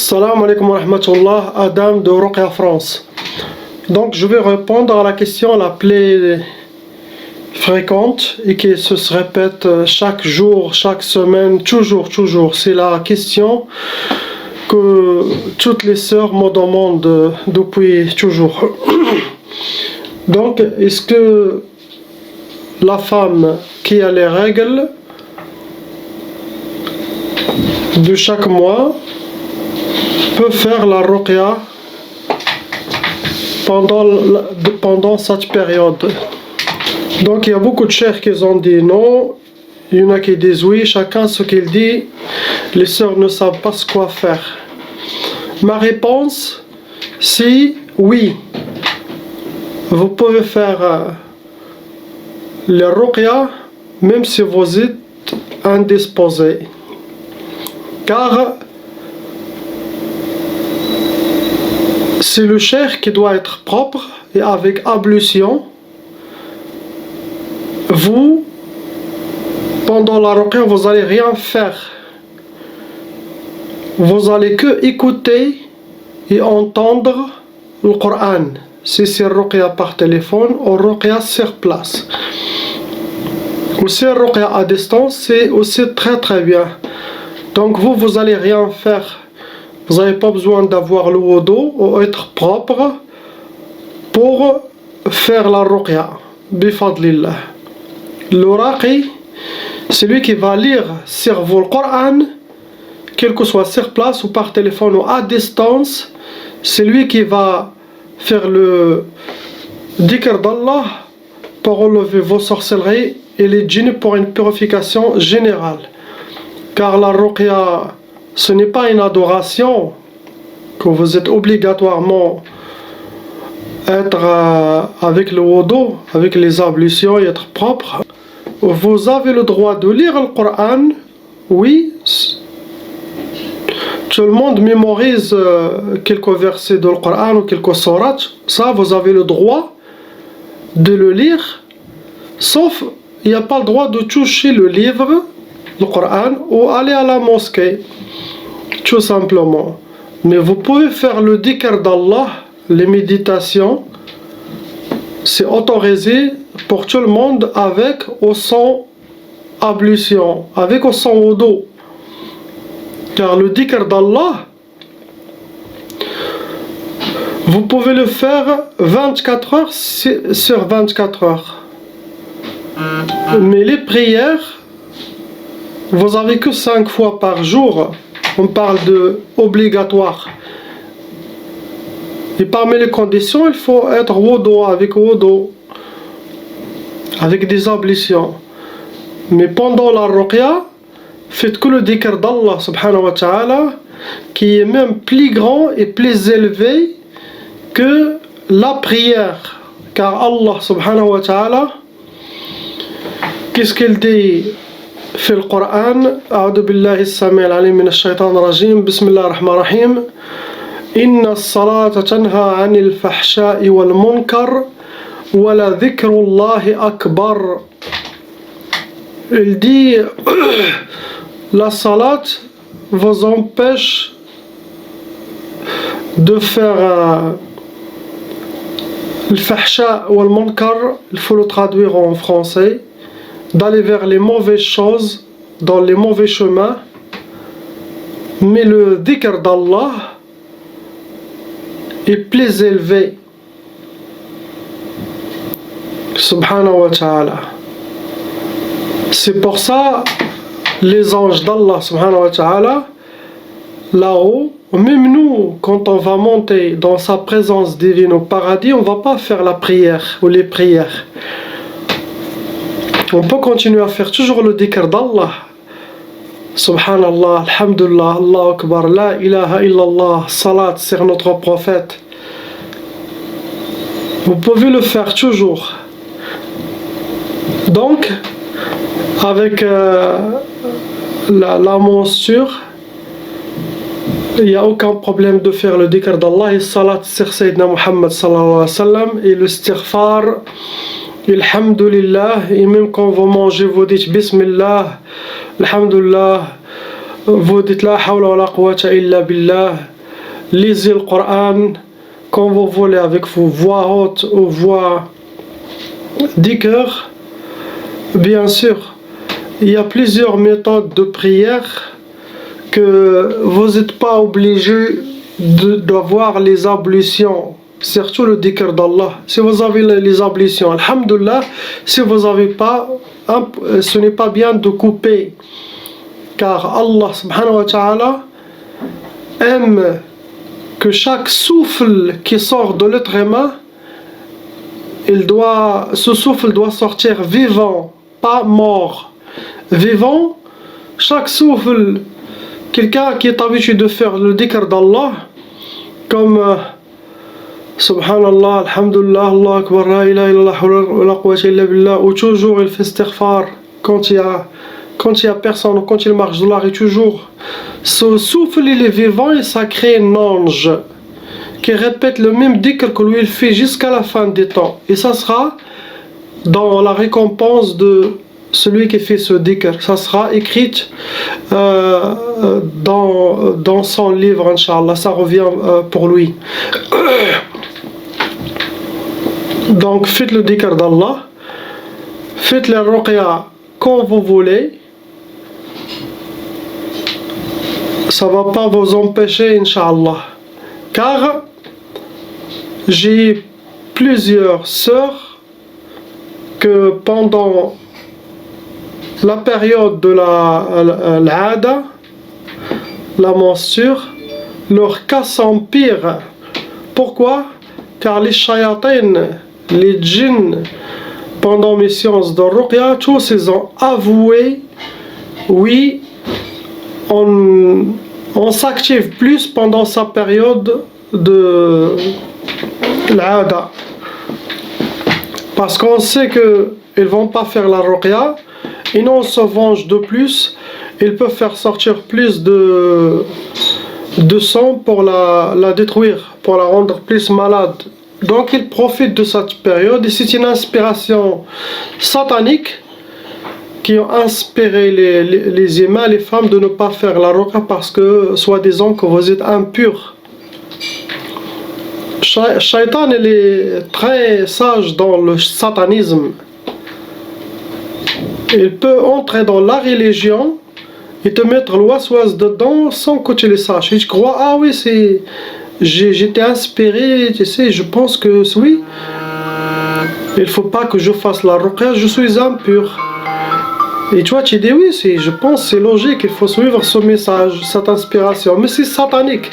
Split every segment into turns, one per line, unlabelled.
Salam alaikum wa rahmatullah, Adam de Ruqya France. Donc je vais répondre à la question la plus fréquente et qui se répète chaque jour, chaque semaine, toujours. C'est la question que toutes les sœurs me demandent depuis toujours. Donc, est-ce que la femme qui a les règles de chaque mois peut faire la ruqya pendant cette période? Donc il y a beaucoup de chefs qui ont dit non, il y en a qui disent oui, chacun ce qu'il dit, les sœurs ne savent pas ce quoi faire. Ma réponse, c'est oui, vous pouvez faire les ruqya même si vous êtes indisposé, car c'est le cheikh qui doit être propre et avec ablution. Vous, pendant la ruqya, vous allez rien faire. Vous allez que écouter et entendre le Coran. Si c'est ruqya par téléphone ou ruqya sur place. Ou si ruqya à distance, c'est aussi très bien. Donc vous allez rien faire. Vous n'avez pas besoin d'avoir le wudu ou être propre pour faire la ruqya. Bifadlillah. Le raqi, c'est lui qui va lire sur vous le Coran, quel que soit sur place ou par téléphone ou à distance. C'est lui qui va faire le dhikr d'Allah pour enlever vos sorcelleries et les djinns pour une purification générale. Car la ruqya, ce n'est pas une adoration que vous êtes obligatoirement être avec le wudu, avec les ablutions et être propre. Vous avez le droit de lire le Coran, oui. Tout le monde mémorise quelques versets du Coran ou quelques sourates. Ça, vous avez le droit de le lire, sauf il n'y a pas le droit de toucher le livre, le Coran, ou aller à la mosquée, tout simplement. Mais vous pouvez faire le dhikr d'Allah, les méditations, c'est autorisé pour tout le monde avec ou sans ablution, avec ou sans wudu. Car le dhikr d'Allah, vous pouvez le faire 24 heures sur 24 heures. Mais les prières, vous avez que 5 fois par jour. On parle de obligatoire. Et parmi les conditions, il faut être wudu, avec des ablutions. Mais pendant la ruqya, faites que le dhikr d'Allah subhanahu wa ta'ala, qui est même plus grand et plus élevé que la prière. Car Allah subhanahu wa ta'ala, qu'est-ce qu'il dit في القرآن؟ أعوذ بالله السميع العليم من الشيطان الرجيم بسم الله الرحمن الرحيم إن الصلاة تنهى عن الفحشاء والمنكر ولذكر الله أكبر. Il dit la salat vous empêche de faire le fahsha ou le munkar, il faut le traduire en français, d'aller vers les mauvaises choses, dans les mauvais chemins. Mais le dhikr d'Allah est plus élevé, subhanahu wa ta'ala. C'est pour ça les anges d'Allah subhanahu wa ta'ala, là-haut, même nous, quand on va monter dans sa présence divine au paradis, on ne va pas faire la prière ou les prières. On peut continuer à faire toujours le dhikr d'Allah. Subhanallah, alhamdulillah, Allahu Akbar, la ilaha illallah, salat sur notre prophète. Vous pouvez le faire toujours. Donc, avec la monsture, il n'y a aucun problème de faire le dhikr d'Allah et salat sur Sayyidina Muhammad sallallahu alayhi wa sallam et le istighfar, alhamdulillah, et même quand vous mangez, vous dites Bismillah, alhamdulillah, vous dites La hawla wa la quwwata illa billah. lisez le Coran quand vous voulez avec vos voix hautes ou voix dhikr. Bien sûr, il y a plusieurs méthodes de prière que vous n'êtes pas obligé d'avoir les ablutions, surtout le dhikr d'Allah. Si vous avez les ablutions, alhamdulillah. Si vous n'avez pas, ce n'est pas bien de couper, car Allah subhanahu wa ta'ala aime que chaque souffle qui sort de l'être humain, ce souffle doit sortir vivant, pas mort. Vivant, chaque souffle, quelqu'un qui est habitué de faire le dhikr d'Allah, comme Subhanallah, Alhamdulillah, Allah Akbar, la ilaha illallah, wa la quwwata illa billah, ou toujours il fait istighfar quand il y a personne, ou quand il marche de la rue, toujours. Ce souffle, il est vivant et ça crée un ange qui répète le même dhikr que lui il fait jusqu'à la fin des temps. Et ça sera dans la récompense de celui qui fait ce dhikr. Ça sera écrit dans son livre, Inch'Allah. Ça revient pour lui. Donc faites le dhikr d'Allah. Faites la ruqya quand vous voulez. Ça ne va pas vous empêcher, Inch'Allah. Car j'ai plusieurs sœurs que pendant la période de l'ada, la menstruation, leur cas s'empire. Pourquoi? Car les shayatins, les djinns, pendant mes séances de ruqya, tous ils ont avoué, oui, on s'active plus pendant sa période de l'ada. Parce qu'on sait qu'ils ne vont pas faire la ruqya, et non on se venge de plus, ils peuvent faire sortir plus de sang pour la détruire, pour la rendre plus malade. Donc ils profitent de cette période, et c'est une inspiration satanique qui ont inspiré les imams, les femmes de ne pas faire la ruqya parce que, soi-disant, que vous êtes impurs. Shaitan, il est très sage dans le satanisme. Il peut entrer dans la religion et te mettre l'ouest dedans sans que tu le saches. Et tu crois, ah oui, j'étais inspiré, tu sais, je pense que oui. Il ne faut pas que je fasse la ruqya, je suis impur. Et toi tu dis oui, je pense c'est logique, il faut suivre ce message, cette inspiration, mais c'est satanique.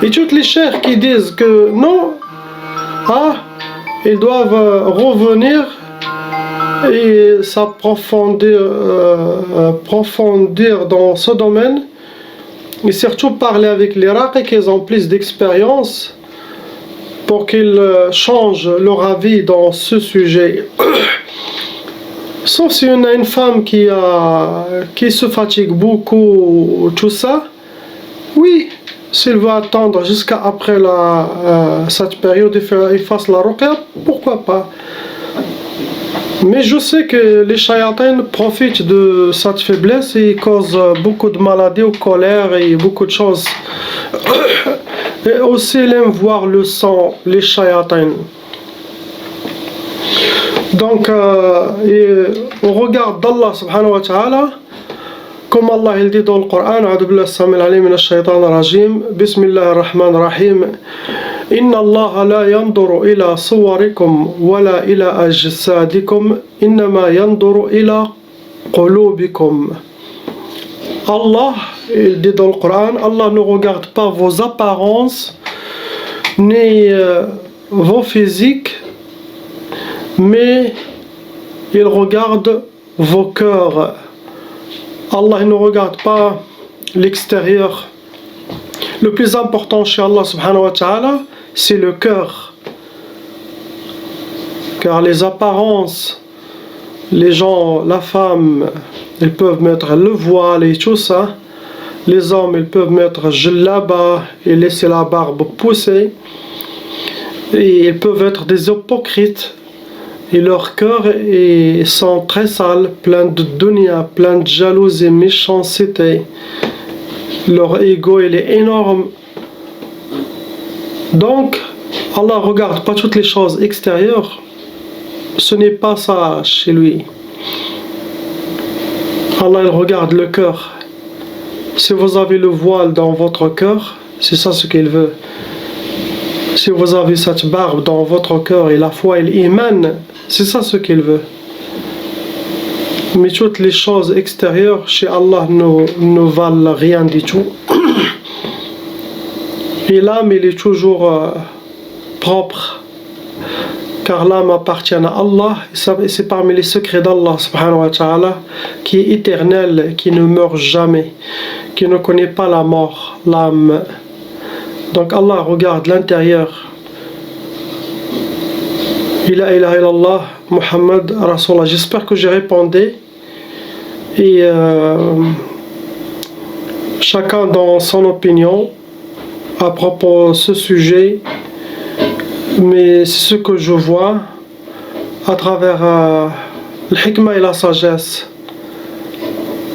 Et toutes les chers qui disent que non, ils doivent revenir et s'approfondir dans ce domaine, et surtout parler avec les raqis qui ont plus d'expérience pour qu'ils changent leur avis dans ce sujet. Sauf si on a une femme qui se fatigue beaucoup, tout ça, oui, s'il va attendre jusqu'à après cette période et fasse la ruqya, pourquoi pas. Mais je sais que les shayatins profitent de cette faiblesse et causent beaucoup de maladies, de colère et beaucoup de choses. Et aussi, ils aiment voir le sang, les shayatins. Donc, on regarde d'Allah subhanahu wa ta'ala, comme Allah il dit dans le Coran, A'udhu billahi as-samil alim minash shaytanir rajim, Bismillahir rahmanir rahim, Inna Allah la yanduru ila suwarikum wala ila ajsadikum, innama yanduru ila qulubikum. Allah, il dit dans le Coran, Allah ne regarde pas vos apparences, ni vos physiques, mais il regarde vos cœurs. Allah ne regarde pas l'extérieur. Le plus important chez Allah subhanahu wa ta'ala, c'est le cœur. Car les apparences, les gens, la femme, ils peuvent mettre le voile et tout ça. Les hommes, ils peuvent mettre djellaba et laisser la barbe pousser. Et ils peuvent être des hypocrites. Et leurs cœurs sont très sales, pleins de dunya, pleins de jalousie, méchanceté. Leur ego il est énorme. Donc, Allah ne regarde pas toutes les choses extérieures. Ce n'est pas ça chez lui. Allah il regarde le cœur. Si vous avez le voile dans votre cœur, c'est ça ce qu'il veut. Si vous avez cette barbe dans votre cœur et la foi et l'iman, c'est ça ce qu'il veut. Mais toutes les choses extérieures chez Allah ne valent rien du tout. Et l'âme, il est toujours propre. Car l'âme appartient à Allah. Et c'est parmi les secrets d'Allah subhanahu wa ta'ala qui est éternel, qui ne meurt jamais, qui ne connaît pas la mort, l'âme. Donc Allah regarde l'intérieur. La ilaha illallah, Muhammad Rasulullah. J'espère que j'ai répondu. Et chacun dans son opinion à propos de ce sujet, mais c'est ce que je vois à travers le hikmah et la sagesse.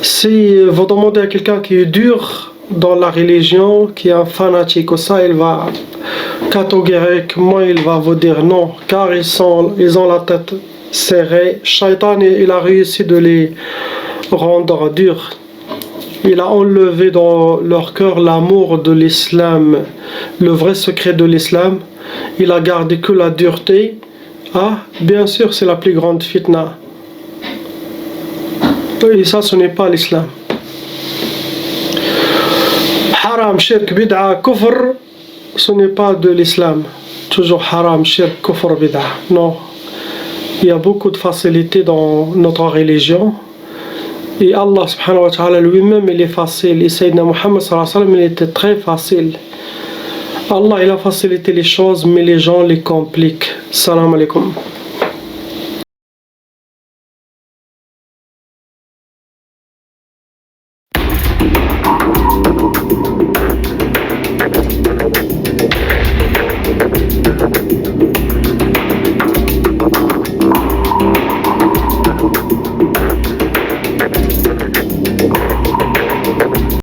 Si vous demandez à quelqu'un qui est dur dans la religion, qui est un fanatique ou ça, il va catégoriquement il va vous dire non, car ils ont la tête serrée. Shaitan, il a réussi de les rendre durs. Il a enlevé dans leur cœur l'amour de l'islam, le vrai secret de l'islam. Il a gardé que la dureté. Ah, bien sûr, c'est la plus grande fitna. Et ça, ce n'est pas l'islam. Haram, shirk, bid'a, kufr, ce n'est pas de l'islam. Toujours haram, shirk, kufr, bid'a. Non. Il y a beaucoup de facilité dans notre religion. Et Allah subhanahu wa ta'ala lui-même il est facile. Et Sayyidina Muhammad sallallahu alayhi wa sallam il était très facile. Allah il a facilité les choses mais les gens les compliquent. Salam alaikum.